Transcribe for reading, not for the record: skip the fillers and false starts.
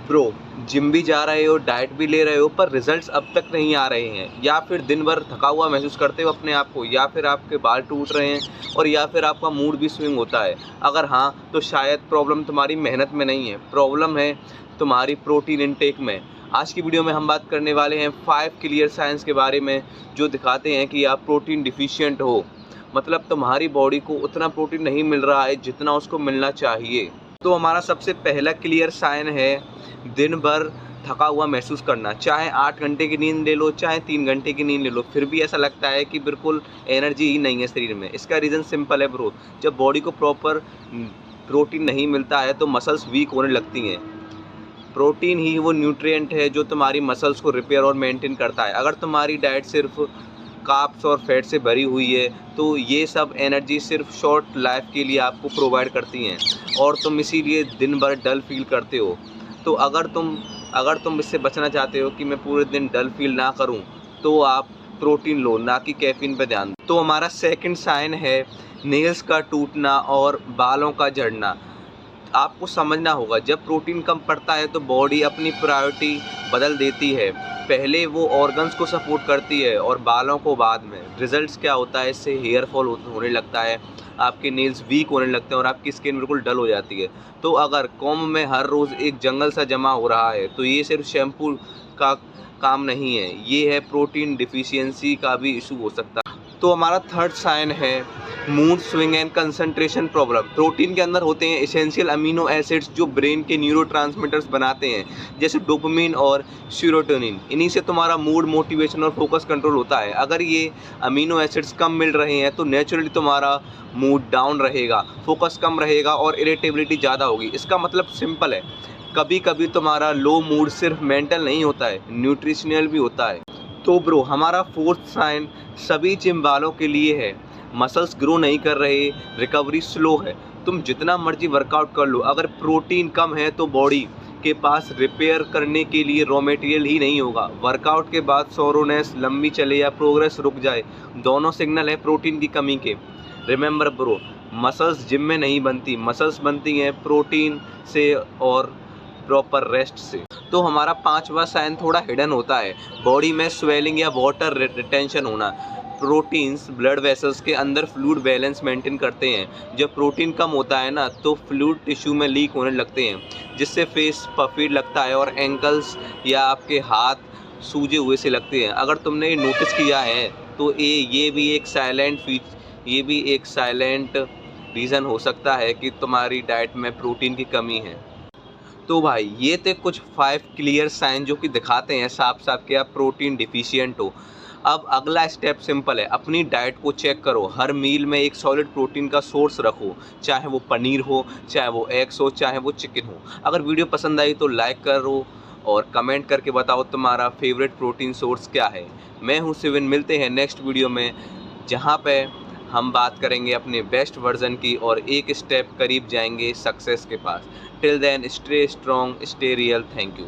Bro, gym भी जा रहे हो, डाइट भी ले रहे हो, पर रिजल्ट्स अब तक नहीं आ रहे हैं, या फिर दिन भर थका हुआ महसूस करते हो अपने आप को, या फिर आपके बाल टूट रहे हैं और या फिर आपका मूड भी स्विंग होता है। अगर हाँ, तो शायद प्रॉब्लम तुम्हारी मेहनत में नहीं है, प्रॉब्लम है तुम्हारी प्रोटीन इनटेक में। आज की वीडियो में हम बात करने वाले हैं 5 क्लियर साइंस के बारे में, जो दिखाते हैं कि आप प्रोटीन डिफिशिएंट हो, मतलब तुम्हारी बॉडी को उतना प्रोटीन नहीं मिल रहा है जितना उसको मिलना चाहिए। तो हमारा सबसे पहला क्लियर साइन है दिन भर थका हुआ महसूस करना। चाहे 8 घंटे की नींद ले लो, चाहे 3 घंटे की नींद ले लो, फिर भी ऐसा लगता है कि बिल्कुल एनर्जी ही नहीं है शरीर में। इसका रीज़न सिंपल है ब्रो, जब बॉडी को प्रॉपर प्रोटीन नहीं मिलता है तो मसल्स वीक होने लगती हैं। प्रोटीन ही वो न्यूट्रिएंट है जो तुम्हारी मसल्स को रिपेयर और मेंटेन करता है। अगर तुम्हारी डाइट सिर्फ कार्ब्स और फैट से भरी हुई है तो ये सब एनर्जी सिर्फ शॉर्ट लाइफ के लिए आपको प्रोवाइड करती हैं और तुम इसीलिए दिन भर डल फील करते हो। तो अगर तुम इससे बचना चाहते हो कि मैं पूरे दिन डल फील ना करूं, तो आप प्रोटीन लो, ना कि कैफीन पे ध्यान दो। तो हमारा सेकंड साइन है नेल्स का टूटना और बालों का झड़ना। आपको समझना होगा, जब प्रोटीन कम पड़ता है तो बॉडी अपनी प्रायोरिटी बदल देती है। पहले वो ऑर्गन्स को सपोर्ट करती है और बालों को बाद में। रिजल्ट्स क्या होता है, इससे हेयर फॉल होने लगता है, आपके नेल्स वीक होने लगते हैं और आपकी स्किन बिल्कुल डल हो जाती है। तो अगर कॉम्ब में हर रोज़ एक जंगल सा जमा हो रहा है तो ये सिर्फ शैम्पू का काम नहीं है, ये है प्रोटीन डिफिशियंसी का भी इशू हो सकता है। तो हमारा थर्ड साइन है mood swing and concentration problem. Protein के अंदर होते हैं एसेंशियल अमीनो एसिड्स जो ब्रेन के न्यूरोट्रांसमीटर्स बनाते हैं, जैसे डोपामिन और सेरोटोनिन। इन्हीं से तुम्हारा मूड, मोटिवेशन और फोकस कंट्रोल होता है। अगर ये अमीनो एसिड्स कम मिल रहे हैं तो नेचुरली तुम्हारा मूड डाउन रहेगा, फोकस कम रहेगा और इरिटेबिलिटी ज़्यादा होगी। इसका मतलब सिंपल है, कभी कभी तुम्हारा लो मूड सिर्फ मेंटल नहीं होता है, न्यूट्रिशनल भी होता है। तो ब्रो, हमारा फोर्थ साइन सभी जिम वालों के लिए है। मसल्स ग्रो नहीं कर रहे, रिकवरी स्लो है। तुम जितना मर्जी वर्कआउट कर लो, अगर प्रोटीन कम है तो बॉडी के पास रिपेयर करने के लिए रॉ मटेरियल ही नहीं होगा। वर्कआउट के बाद सोरोनेस लंबी चले या प्रोग्रेस रुक जाए, दोनों सिग्नल है प्रोटीन की कमी के। रिमेंबर ब्रो, मसल्स जिम में नहीं बनती, मसल्स बनती हैं प्रोटीन से और प्रॉपर रेस्ट से। तो हमारा पांचवा साइन थोड़ा हिडन होता है, बॉडी में स्वेलिंग या वाटर रिटेंशन होना। प्रोटीन्स ब्लड वेसल्स के अंदर फ्लूइड बैलेंस मेंटेन करते हैं। जब प्रोटीन कम होता है ना, तो फ्लूइड टिश्यू में लीक होने लगते हैं, जिससे फेस पफी लगता है और एंकल्स या आपके हाथ सूजे हुए से लगते हैं। अगर तुमने ये नोटिस किया है तो ये भी एक साइलेंट रीज़न हो सकता है कि तुम्हारी डाइट में प्रोटीन की कमी है। तो भाई, ये थे कुछ 5 क्लियर साइन जो कि दिखाते हैं साफ साफ कि आप प्रोटीन डिफिशिएंट हो। अब अगला स्टेप सिंपल है, अपनी डाइट को चेक करो, हर मील में एक सॉलिड प्रोटीन का सोर्स रखो, चाहे वो पनीर हो, चाहे वो एग्स हो, चाहे वो चिकन हो। अगर वीडियो पसंद आई तो लाइक करो और कमेंट करके बताओ तुम्हारा फेवरेट प्रोटीन सोर्स क्या है। मैं हूँ सिविन, मिलते हैं नेक्स्ट वीडियो में, जहाँ पे हम बात करेंगे अपने बेस्ट वर्जन की और एक स्टेप करीब जाएंगे सक्सेस के पास। Till then, stay strong, stay real. Thank you.